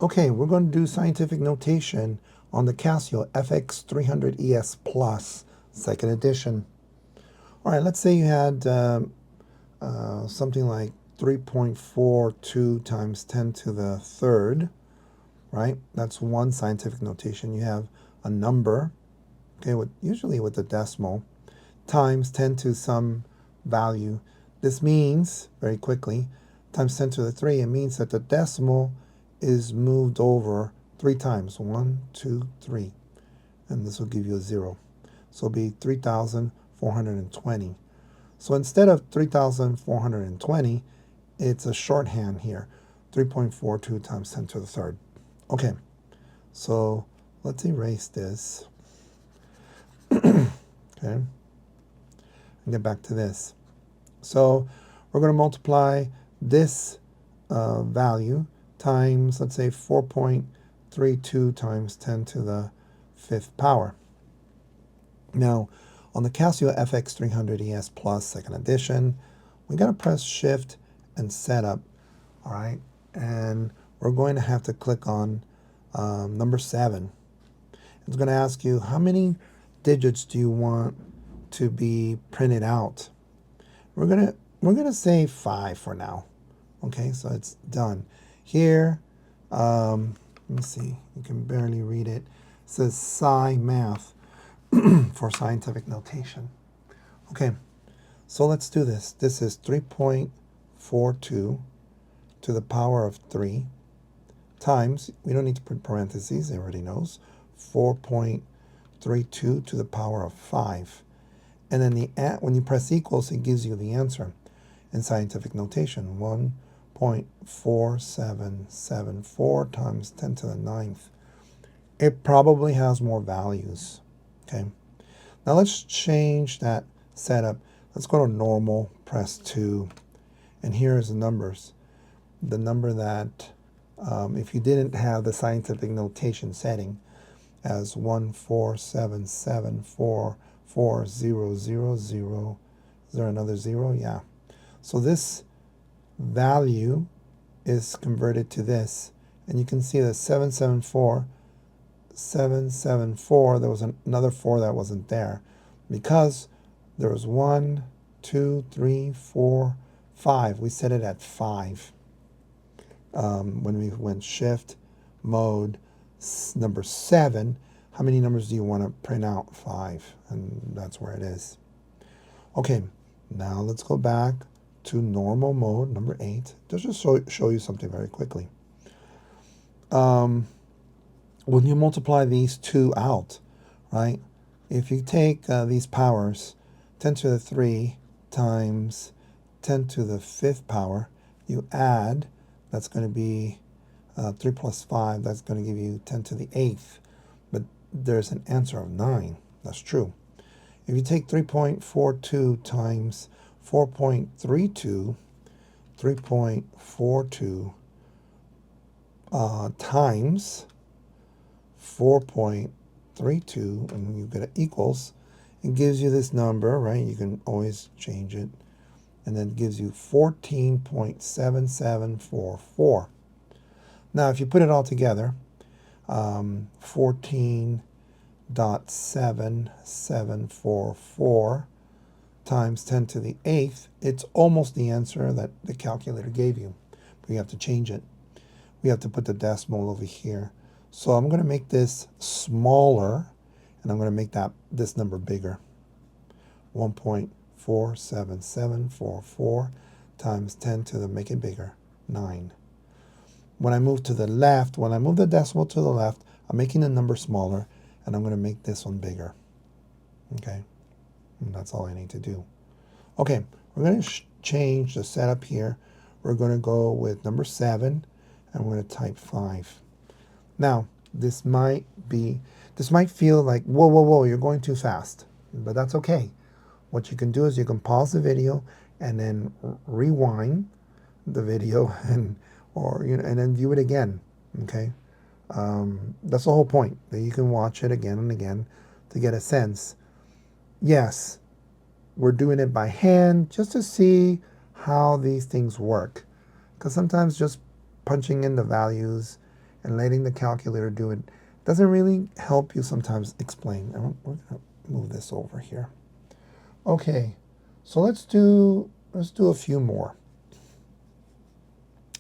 Okay, we're going to do scientific notation on the Casio fx-300ES Plus, second edition. All right, let's say you had something like 3.42 times 10 to the third, right? That's one scientific notation. You have a number, okay, usually with a decimal, times 10 to some value. This means, very quickly, times 10 to the 3, it means that the decimal is moved over 3 times. 1, 2, 3. And this will give you a 0. So it'll be 3,420. So instead of 3,420, it's a shorthand here. 3.42 times 10 to the third. Okay, so let's erase this. Okay, and get back to this. So we're going to multiply this value times, let's say, 4.32 times 10 to the 5th power. Now, on the Casio fx-300ES Plus second edition, we got to press Shift and Setup, all right? And we're going to have to click on number 7. It's going to ask you, how many digits do you want to be printed out? We're gonna say 5 for now. Okay, so it's done. Here, let me see, you can barely read it. It says Sci Math for scientific notation. Okay, so let's do this. This is 3.42 to the power of 3 times, we don't need to put parentheses, it already knows, 4.32 to the power of 5. And then when you press equals, it gives you the answer in scientific notation, 1.4774 times 10 to the 9th. It probably has more values, okay? Now let's change that setup. Let's go to normal, press 2, and here's the numbers. The number that, if you didn't have the scientific notation setting as 147744000, is there another 0? Yeah. So this value is converted to this, and you can see that 774, there was another 4 that wasn't there because there was 1, 2, 3, 4, 5. We set it at 5 when we went Shift mode. Number 7, how many numbers do you want to print out? 5, and that's where it is. Okay, now let's go back to normal mode, number 8. Just show you something very quickly. When you multiply these two out, right, if you take these powers, 10 to the 3 times 10 to the 5th power, you add, that's going to be 3 plus 5, that's going to give you 10 to the 8th. But there's an answer of 9. That's true. If you take 3.42 times 4.32, 3.42 times 4.32, and you get equals, it gives you this number, right? You can always change it. And then it gives you 14.7744. Now, if you put it all together, 14.7744 times 10 to the 8th, it's almost the answer that the calculator gave you. But you have to change it. We have to put the decimal over here. So I'm going to make this smaller, and I'm going to make this number bigger. 1.47744 times 10 to the, make it bigger, 9. When I move to the left, when I move the decimal to the left, I'm making the number smaller, and I'm going to make this one bigger. Okay, and that's all I need to do. Okay, we're going to change the setup here. We're going to go with number 7, and we're going to type 5. Now, this might feel like, whoa, you're going too fast, but that's okay. What you can do is you can pause the video and then rewind the video and then view it again. Okay, that's the whole point, that you can watch it again and again to get a sense. Yes, we're doing it by hand just to see how these things work, because sometimes just punching in the values and letting the calculator do it doesn't really help you sometimes explain. And we're going to move this over here. Okay, so let's do a few more.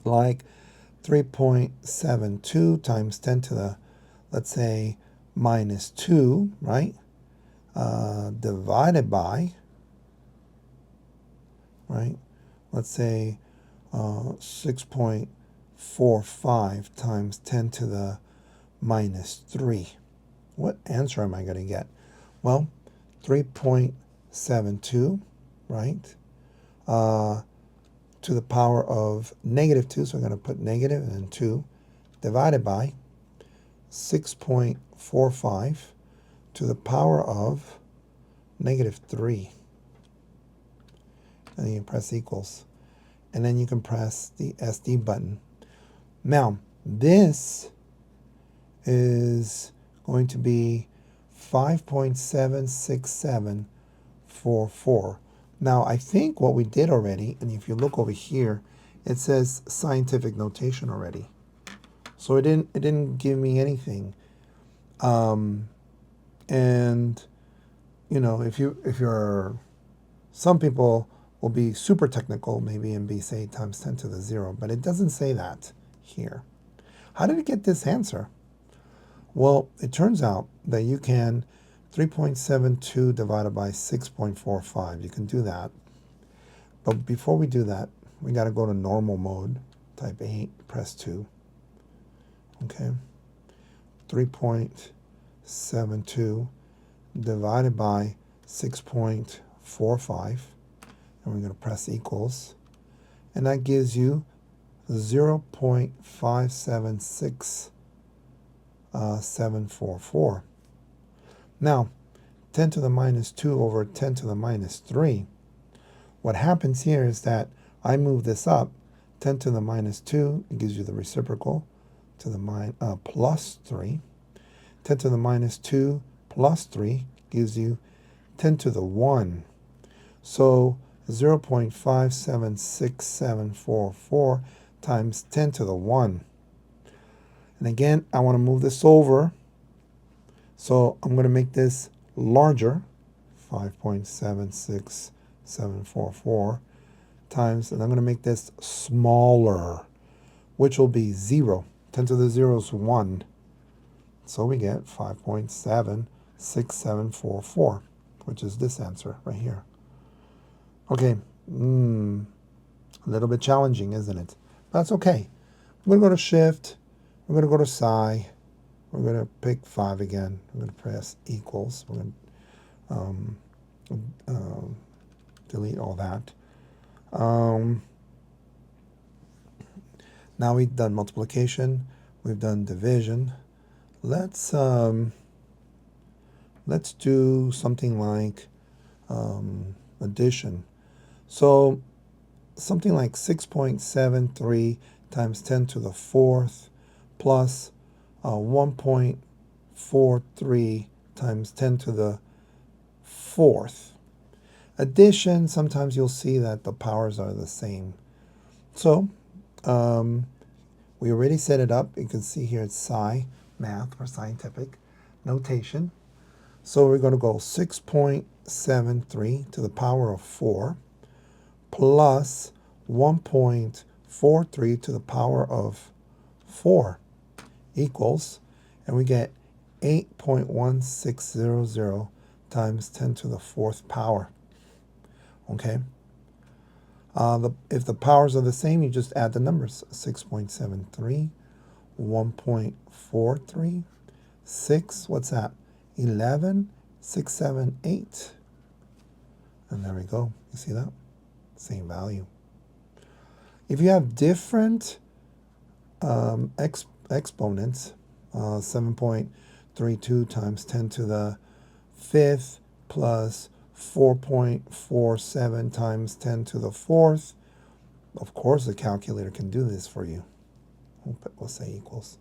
Like 3.72 times 10 to the, let's say, minus 2, right? Divided by, right? Let's say 6.45 times 10 to the minus 3. What answer am I going to get? Well, 3.72, right? To the power of negative 2, so I'm going to put negative and then 2, divided by 6.45 to the power of negative 3. And then you press equals. And then you can press the SD button. Now, this is going to be 5.76744. Now, I think what we did already, and if you look over here, it says scientific notation already. So it didn't give me anything. And you know, if you're, some people will be super technical maybe and be say times 10 to the 0, but it doesn't say that here. How did it get this answer? Well, it turns out that you can 3.72 divided by 6.45. You can do that. But before we do that, we got to go to normal mode. Type 8, press 2. Okay. 3.72 divided by 6.45. And we're going to press equals. And that gives you 0.576744. Now, 10 to the minus 2 over 10 to the minus 3. What happens here is that I move this up. 10 to the minus 2, it gives you the reciprocal to the plus 3. 10 to the minus 2 plus 3 gives you 10 to the 1. So 0.576744 times 10 to the 1. And again, I want to move this over. So I'm going to make this larger, 5.76744 times, and I'm going to make this smaller, which will be 0. 10 to the 0 is 1. So we get 5.76744, which is this answer right here. Okay, a little bit challenging, isn't it? That's okay. We're going to go to Shift. We're going to go to Psi. We're going to pick 5 again. We're going to press equals. We're going to delete all that. Now we've done multiplication. We've done division. Let's do something like addition. So something like 6.73 times 10 to the 4th plus 1.43 times 10 to the 4th. Addition, sometimes you'll see that the powers are the same. So we already set it up. You can see here it's Psi, math or scientific notation. So we're going to go 6.73 to the power of 4 plus 1.43 to the power of 4 equals, and we get 8.1600 times 10 to the 4th power. Okay. If the powers are the same, you just add the numbers. 6.73, 1.43, 6, what's that? 11, 6, 7, 8. And there we go. You see that? Same value. If you have different exponents, 7.32 times 10 to the 5th plus 4.47 times 10 to the 4th. Of course, the calculator can do this for you. We'll say equals.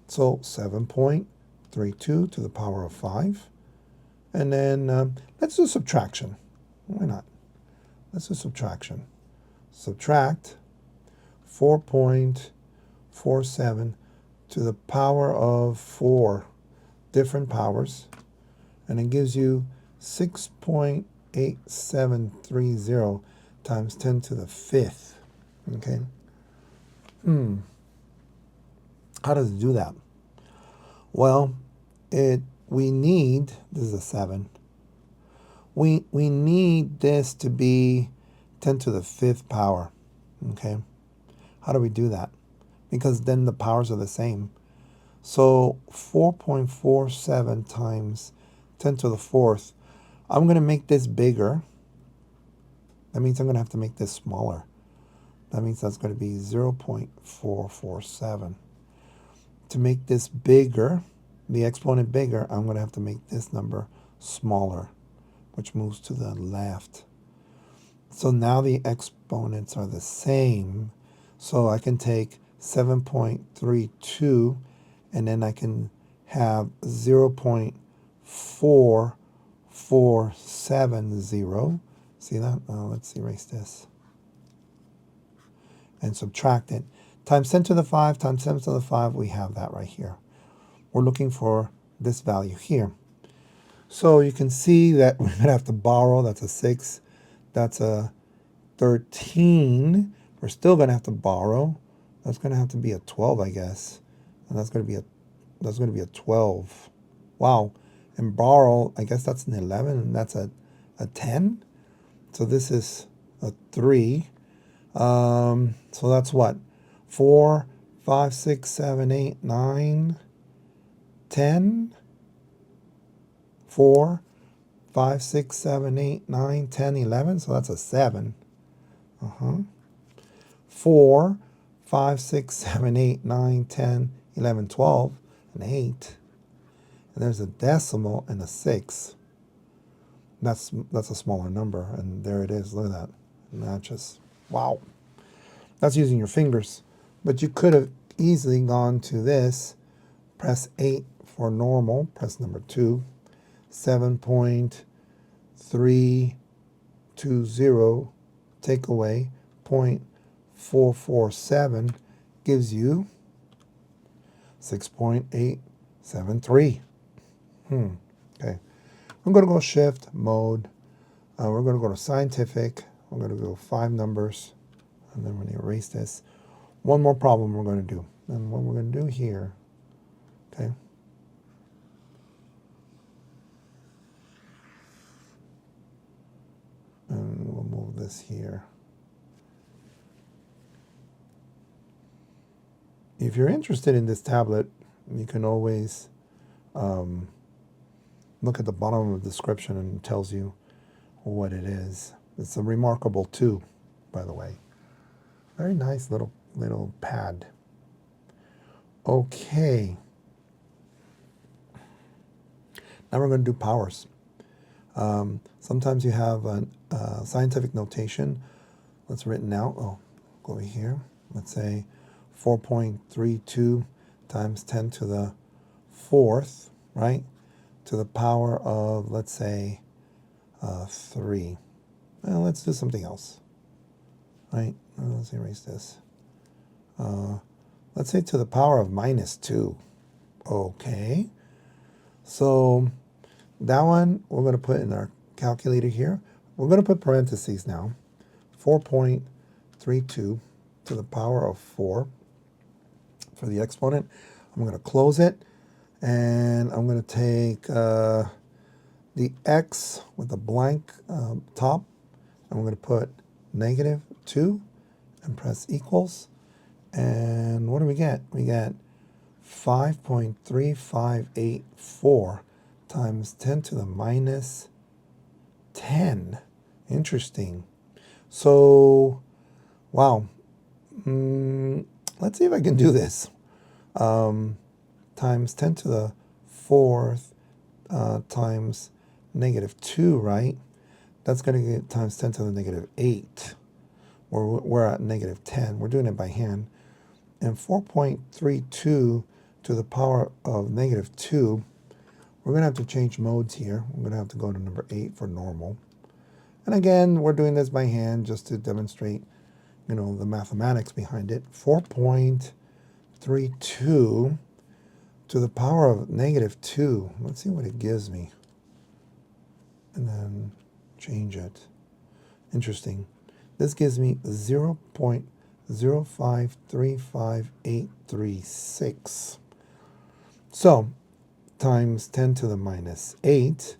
So 7.32 to the power of 5. And then let's do subtraction. Why not? Let's do subtraction. Subtract 4.47 to the power of 4 different powers, and it gives you 6.8730 times 10 to the 5th. Okay. How does it do that? Well, we need, this is a 7. We need this to be 10 to the 5th power. Okay. How do we do that? Because then the powers are the same. So 4.47 times 10 to the 4th. I'm going to make this bigger. That means I'm going to have to make this smaller. That means that's going to be 0.447. To make this bigger, the exponent bigger, I'm going to have to make this number smaller, which moves to the left. So now the exponents are the same. So I can take 7.32 and then I can have 0.4470. See that? Let's erase this. And subtract it. Times 10 to the 5 times 10 to the 5, we have that right here. We're looking for this value here. So you can see that we're going to have to borrow. That's a 6. That's a 13. We're still going to have to borrow. That's going to have to be a 12, I guess. And that's going to be a 12. Wow. And borrow, I guess that's an 11, and that's a 10. So this is a 3. So that's what? 4, 5, 6, 7, 8, 9, 10. 4, 5, 6, 7, 8, 9, 10, 11. So that's a 7. 4, 5, 6, 7, 8, 9, 10, 11, 12, and 8. And there's a decimal and a 6. That's a smaller number, and there it is. Look at that. And that just, wow. That's using your fingers. But you could have easily gone to this, press 8 for normal, press number 2, 7.320, take away 0.447 gives you 6.873. Okay. I'm going to go shift mode. We're going to go to scientific. We're going to go 5 numbers. And then we're going to erase this. One more problem we're going to do. And what we're going to do here, okay. And we'll move this here. If you're interested in this tablet, you can always look at the bottom of the description, and it tells you what it is. It's a Remarkable 2, by the way. Very nice little pad. Okay. Now we're going to do powers. Sometimes you have a scientific notation that's written out. Oh, go over here. Let's say 4.32 times 10 to the 4th, right? To the power of, let's say, 3. Well, let's do something else, right? Let's erase this. Let's say to the power of -2. Okay. So that one we're going to put in our calculator here. We're going to put parentheses now. 4.32 to the power of 4 for the exponent. I'm going to close it, and I'm going to take the x with a blank top. I'm going to put -2 and press equals. And what do we get? We get 5.3584 times 10 to the -10. Interesting. So, wow. Let's see if I can do this. Times 10 to the 4th times -2, right? That's going to get times 10 to the -8. We're at -10. We're doing it by hand. And 4.32 to the power of -2, we're going to have to change modes here. We're going to have to go to number 8 for normal. And again, we're doing this by hand just to demonstrate, the mathematics behind it. 4.32 32 to the power of negative 2. Let's see what it gives me. And then change it. Interesting. This gives me 0.0535836. So, times 10 to the minus 8.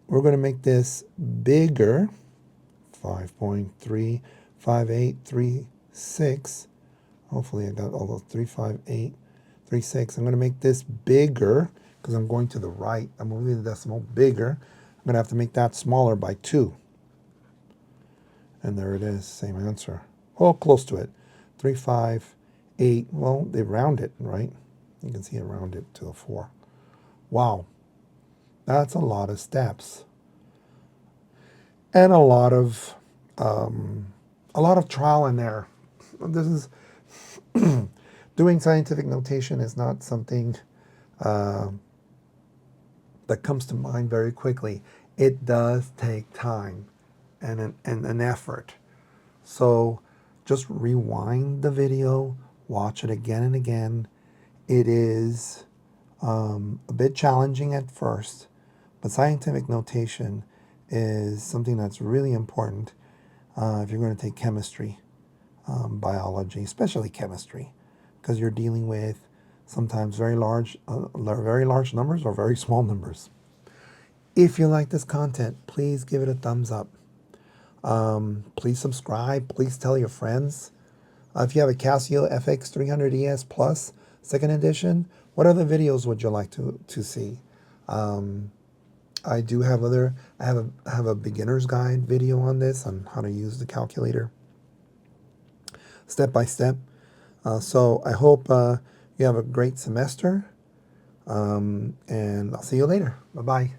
We're going to make this bigger. 5.35836. Hopefully I got all those 35836. I'm going to make this bigger because I'm going to the right. I'm moving the decimal bigger. I'm going to have to make that smaller by 2. And there it is, same answer. Oh, close to it. 358. Well, they round it, right? You can see it rounded to a 4. Wow. That's a lot of steps. And a lot of trial and error. This is doing scientific notation is not something that comes to mind very quickly. It does take time and an effort. So just rewind the video, watch it again and again. It is a bit challenging at first, but scientific notation is something that's really important if you're going to take chemistry, biology, especially chemistry, because you're dealing with sometimes very large numbers or very small numbers. If you like this content, please give it a thumbs up. Please subscribe. Please tell your friends. If you have a Casio fx-300ES Plus, second edition, what other videos would you like to see? I do have I have a beginner's guide video on this, on how to use the calculator step by step. So I hope you have a great semester, and I'll see you later. Bye-bye.